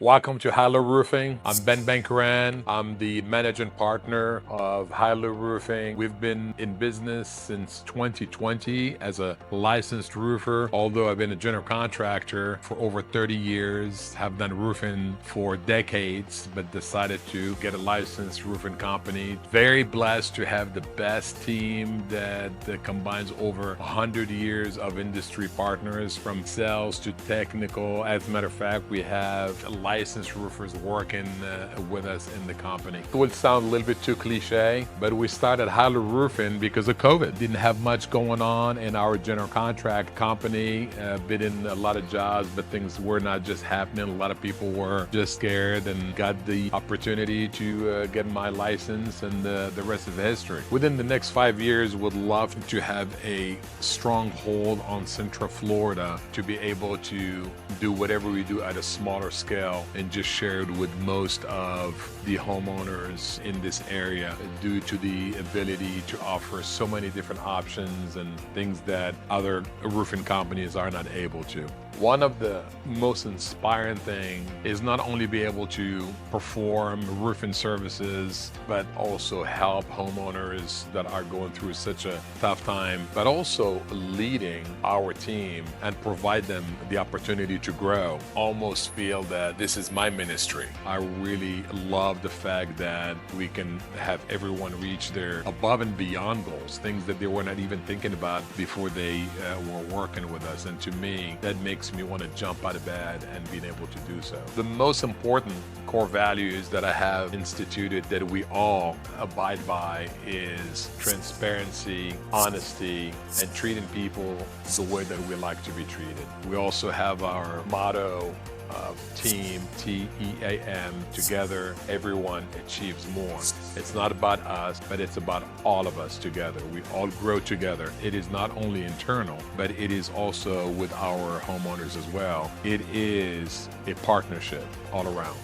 Welcome to Hylo Roofing. I'm Ben Bankaran. I'm the managing partner of Hylo Roofing. We've been in business since 2020 as a licensed roofer, although I've been a general contractor for over 30 years, have done roofing for decades, but decided to get a licensed roofing company. Very blessed to have the best team that combines over 100 years of industry partners from sales to technical. As a matter of fact, we have licensed roofers working with us in the company. It would sound a little bit too cliche, but we started Hylo Roofing because of COVID. Didn't have much going on in our general contract company, bid in a lot of jobs, but things were not just happening. A lot of people were just scared and got the opportunity to get my license, and the rest is history. Within the next 5 years, would love to have a strong hold on Central Florida to be able to do whatever we do at a smaller scale and just share it with most of the homeowners in this area due to the ability to offer so many different options and things that other roofing companies are not able to. One of the most inspiring things is not only be able to perform roofing services, but also help homeowners that are going through such a tough time, but also leading our team and provide them the opportunity to grow. Almost feel that this is my ministry. I really love the fact that we can have everyone reach their above and beyond goals, things that they were not even thinking about before they were working with us. And to me, that makes me want to jump out of bed and being able to do so. The most important core values that I have instituted that we all abide by is transparency, honesty, and treating people the way that we like to be treated. We also have our motto of team, T-E-A-M, together everyone achieves more. It's not about us, but it's about all of us together. We all grow together. It is not only internal, but it is also with our homeowners as well. It is a partnership all around.